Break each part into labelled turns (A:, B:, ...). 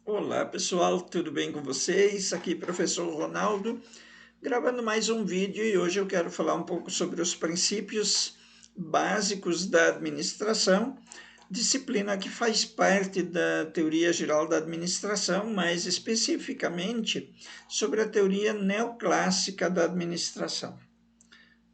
A: Olá pessoal, tudo bem com vocês? Aqui professor Ronaldo, gravando mais um vídeo e hoje eu quero falar um pouco sobre os princípios básicos da administração, disciplina que faz parte da teoria geral da administração, mais especificamente sobre a teoria neoclássica da administração.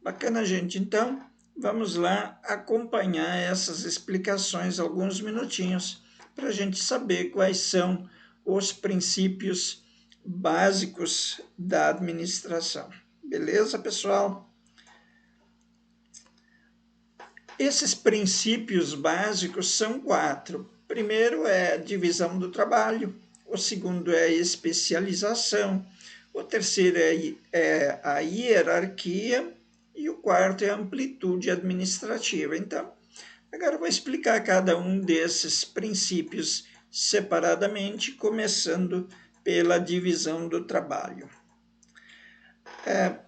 A: Bacana, gente? Então, vamos lá acompanhar essas explicações alguns minutinhos para a gente saber quais são os princípios básicos da administração. Beleza, pessoal? Esses princípios básicos são 4. Primeiro é a divisão do trabalho, o segundo é a especialização, o terceiro é a hierarquia e o quarto é a amplitude administrativa. Então, agora eu vou explicar cada um desses princípios separadamente, começando pela divisão do trabalho.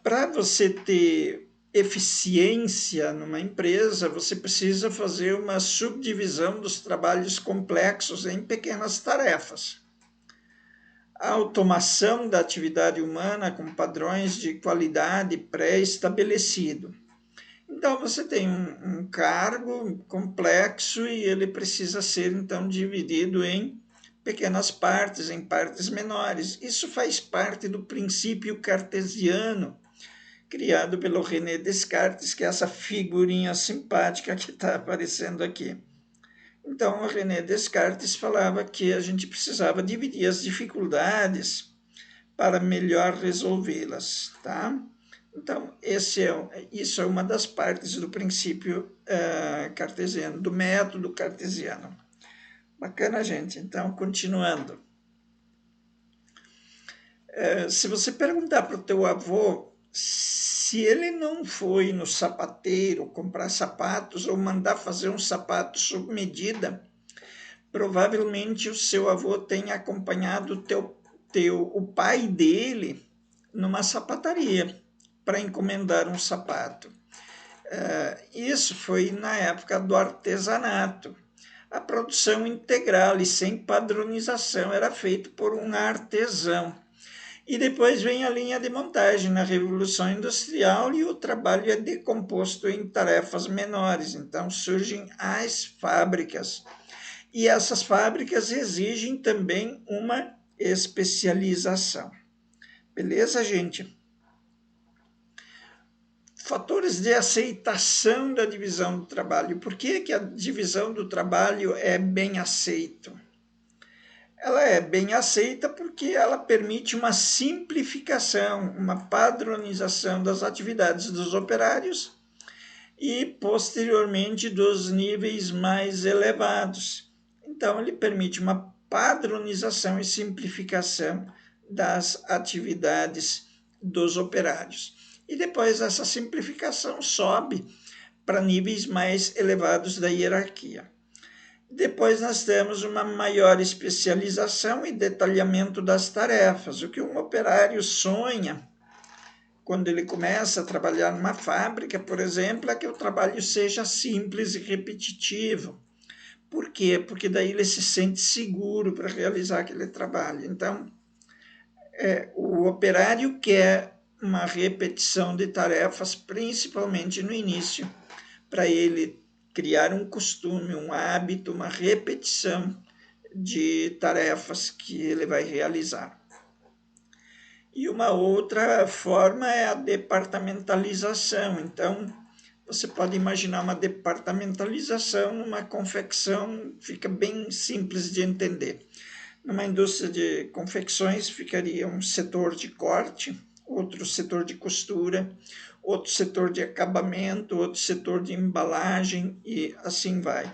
A: Para você ter eficiência numa empresa, você precisa fazer uma subdivisão dos trabalhos complexos em pequenas tarefas. A automação da atividade humana com padrões de qualidade pré-estabelecido. Então, você tem um cargo complexo e ele precisa ser, então, dividido em pequenas partes, em partes menores. Isso faz parte do princípio cartesiano, criado pelo René Descartes, que é essa figurinha simpática que está aparecendo aqui. Então, o René Descartes falava que a gente precisava dividir as dificuldades para melhor resolvê-las, tá? Então, isso é uma das partes do princípio cartesiano, do método cartesiano. Bacana, gente. Então, continuando. Se você perguntar para o teu avô se ele não foi no sapateiro comprar sapatos ou mandar fazer um sapato sob medida, provavelmente o seu avô tenha acompanhado o pai dele numa sapataria para encomendar um sapato. Isso foi na época do artesanato. A produção integral e sem padronização era feita por um artesão. E depois vem a linha de montagem na Revolução Industrial e o trabalho é decomposto em tarefas menores. Então surgem as fábricas. E essas fábricas exigem também uma especialização. Beleza, gente? Fatores de aceitação da divisão do trabalho. Por que a divisão do trabalho é bem aceita? Ela é bem aceita porque ela permite uma simplificação, uma padronização das atividades dos operários e, posteriormente, dos níveis mais elevados. Então, ele permite uma padronização e simplificação das atividades dos operários. E depois essa simplificação sobe para níveis mais elevados da hierarquia. Depois nós temos uma maior especialização e detalhamento das tarefas. O que um operário sonha quando ele começa a trabalhar numa fábrica, por exemplo, é que o trabalho seja simples e repetitivo. Por quê? Porque daí ele se sente seguro para realizar aquele trabalho. Então, o operário quer uma repetição de tarefas, principalmente no início, para ele criar um costume, um hábito, uma repetição de tarefas que ele vai realizar. E uma outra forma é a departamentalização. Então, você pode imaginar uma departamentalização numa confecção, fica bem simples de entender. Numa indústria de confecções ficaria um setor de corte, outro setor de costura, outro setor de acabamento, outro setor de embalagem e assim vai.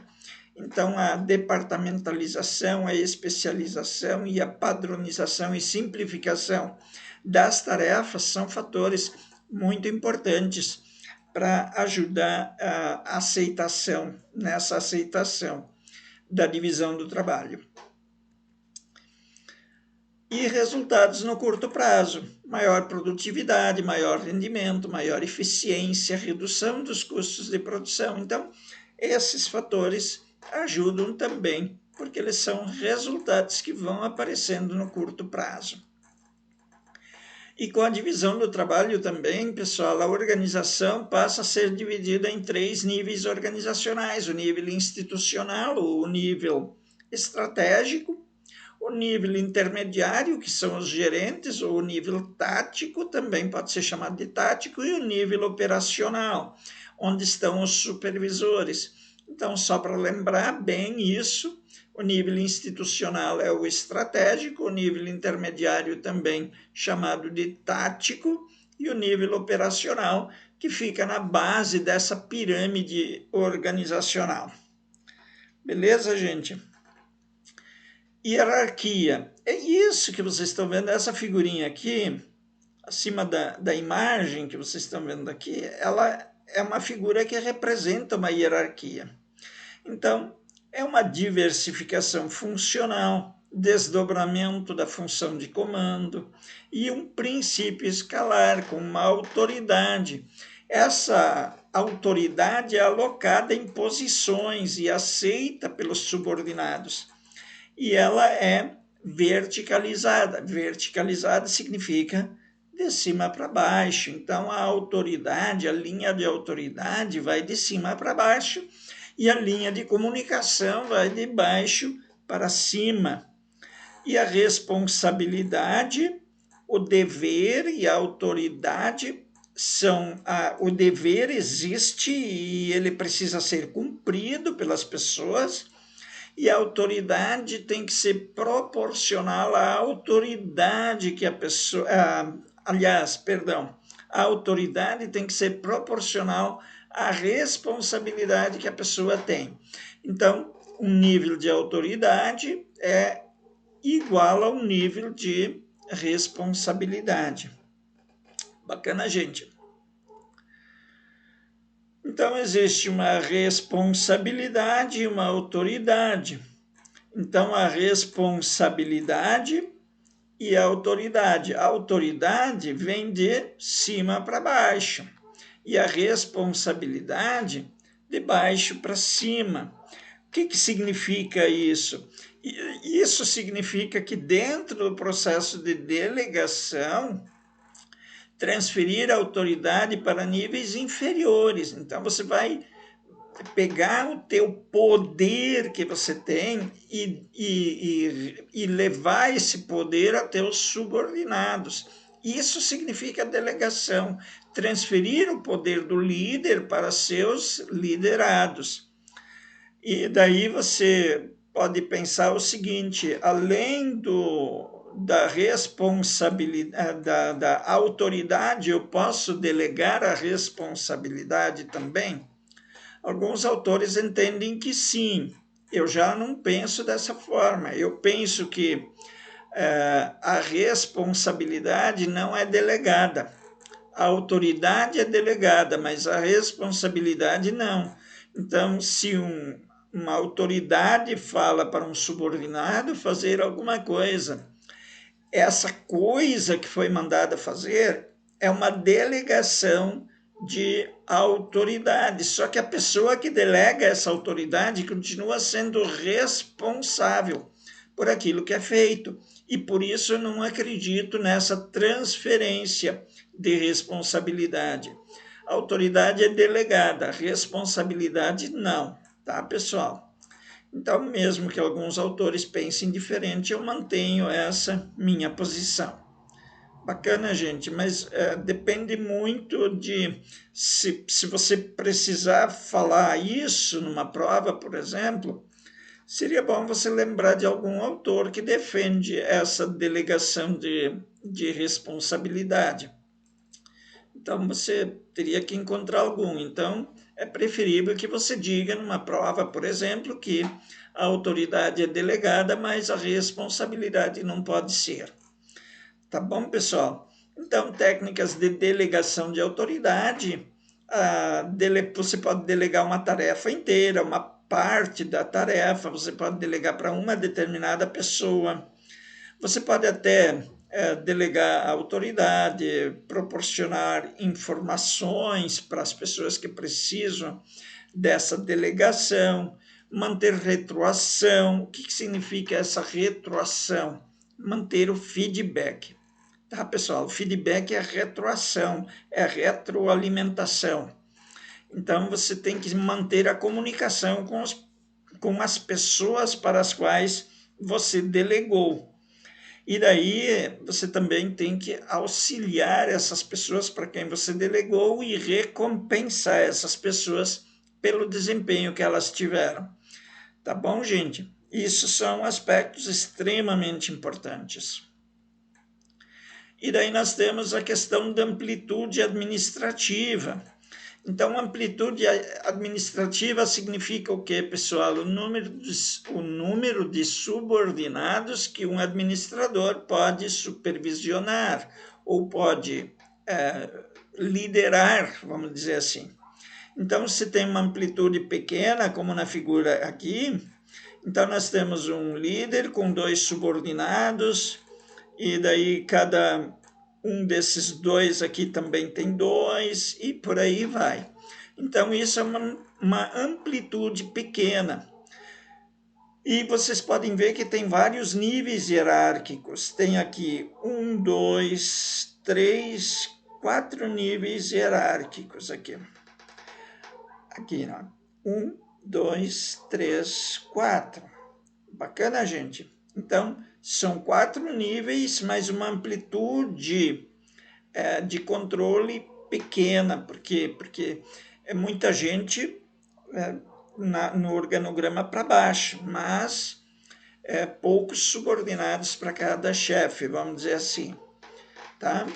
A: Então, a departamentalização, a especialização e a padronização e simplificação das tarefas são fatores muito importantes para ajudar a aceitação, nessa aceitação da divisão do trabalho. E resultados no curto prazo, maior produtividade, maior rendimento, maior eficiência, redução dos custos de produção. Então, esses fatores ajudam também porque eles são resultados que vão aparecendo no curto prazo. E com a divisão do trabalho também, pessoal, a organização passa a ser dividida em 3 níveis organizacionais: o nível institucional, o nível estratégico, o nível intermediário, que são os gerentes, ou o nível tático, também pode ser chamado de tático, e o nível operacional, onde estão os supervisores. Então, só para lembrar bem isso, o nível institucional é o estratégico, o nível intermediário também chamado de tático, e o nível operacional, que fica na base dessa pirâmide organizacional. Beleza, gente? Hierarquia. É isso que vocês estão vendo, essa figurinha aqui, acima da imagem que vocês estão vendo aqui, ela é uma figura que representa uma hierarquia. Então, é uma diversificação funcional, desdobramento da função de comando e um princípio escalar com uma autoridade. Essa autoridade é alocada em posições e aceita pelos subordinados. E ela é verticalizada. Verticalizada significa de cima para baixo. Então, a autoridade, a linha de autoridade vai de cima para baixo e a linha de comunicação vai de baixo para cima. E a responsabilidade, o dever e a autoridade são... o dever existe e ele precisa ser cumprido pelas pessoas, e a autoridade tem que ser proporcional à autoridade que a pessoa... a autoridade tem que ser proporcional à responsabilidade que a pessoa tem. Então, um nível de autoridade é igual a um nível de responsabilidade. Bacana, gente? Então, existe uma responsabilidade e uma autoridade. Então, a responsabilidade e a autoridade. A autoridade vem de cima para baixo e a responsabilidade de baixo para cima. O que significa isso? Isso significa que dentro do processo de delegação, transferir a autoridade para níveis inferiores. Então, você vai pegar o teu poder que você tem e levar esse poder a teus subordinados. Isso significa delegação, transferir o poder do líder para seus liderados. E daí você pode pensar o seguinte: além da responsabilidade, da autoridade, eu posso delegar a responsabilidade também? Alguns autores entendem que sim. Eu já não penso dessa forma. Eu penso que a responsabilidade não é delegada. A autoridade é delegada, mas a responsabilidade não. Então, se uma autoridade fala para um subordinado fazer alguma coisa, essa coisa que foi mandada fazer é uma delegação de autoridade, só que a pessoa que delega essa autoridade continua sendo responsável por aquilo que é feito, e por isso eu não acredito nessa transferência de responsabilidade. A autoridade é delegada, a responsabilidade não, tá, pessoal? Então, mesmo que alguns autores pensem diferente, eu mantenho essa minha posição. Bacana, gente, mas depende muito de... Se você precisar falar isso numa prova, por exemplo, seria bom você lembrar de algum autor que defende essa delegação de responsabilidade. Então, você teria que encontrar algum. Então, é preferível que você diga numa prova, por exemplo, que a autoridade é delegada, mas a responsabilidade não pode ser. Tá bom, pessoal? Então, técnicas de delegação de autoridade. Você pode delegar uma tarefa inteira, uma parte da tarefa, você pode delegar para uma determinada pessoa. Você pode até delegar a autoridade, proporcionar informações para as pessoas que precisam dessa delegação. manter retroação. O que significa essa retroação? Manter o feedback. Tá, pessoal? O feedback é retroação, é retroalimentação. Então, você tem que manter a comunicação com as pessoas para as quais você delegou. E daí, você também tem que auxiliar essas pessoas para quem você delegou e recompensar essas pessoas pelo desempenho que elas tiveram. Tá bom, gente? Isso são aspectos extremamente importantes. E daí nós temos a questão da amplitude administrativa. Então, amplitude administrativa significa o quê, pessoal? O número de subordinados que um administrador pode supervisionar ou pode liderar, vamos dizer assim. Então, se tem uma amplitude pequena, como na figura aqui, então nós temos um líder com 2 subordinados, e daí cada um desses 2 aqui também tem 2, e por aí vai. Então, isso é uma amplitude pequena. E vocês podem ver que tem vários níveis hierárquicos. Tem aqui 1, 2, 3, 4 níveis hierárquicos aqui. Aqui, ó. 1, 2, 3, 4. Bacana, gente? Então, são 4 níveis, mas uma amplitude de controle pequena. Por quê? Porque é muita gente no organograma para baixo, mas poucos subordinados para cada chefe, vamos dizer assim. Tá?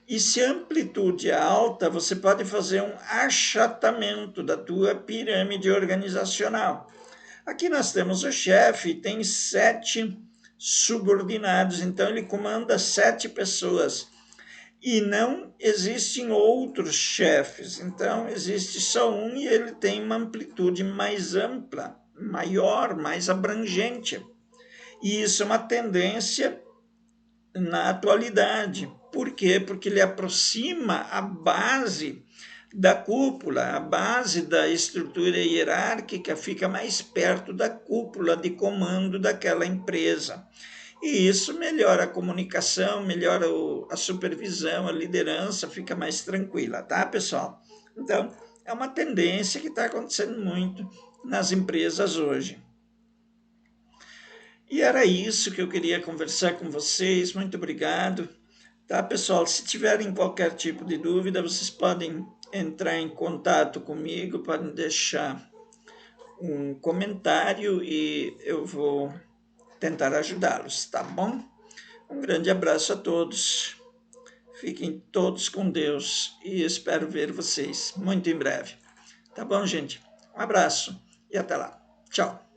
A: E se a amplitude é alta, você pode fazer um achatamento da tua pirâmide organizacional. Aqui nós temos o chefe, tem 7 subordinados, então ele comanda 7 pessoas. E não existem outros chefes, então existe só um e ele tem uma amplitude mais ampla, maior, mais abrangente. E isso é uma tendência na atualidade. Por quê? Porque ele aproxima a base da cúpula, a base da estrutura hierárquica fica mais perto da cúpula de comando daquela empresa. E isso melhora a comunicação, melhora a supervisão, a liderança fica mais tranquila, tá, pessoal? Então, é uma tendência que está acontecendo muito nas empresas hoje. E era isso que eu queria conversar com vocês. Muito obrigado. Tá, pessoal? Se tiverem qualquer tipo de dúvida, vocês podem entrar em contato comigo, podem deixar um comentário e eu vou tentar ajudá-los, tá bom? Um grande abraço a todos. Fiquem todos com Deus e espero ver vocês muito em breve. Tá bom, gente? Um abraço e até lá. Tchau.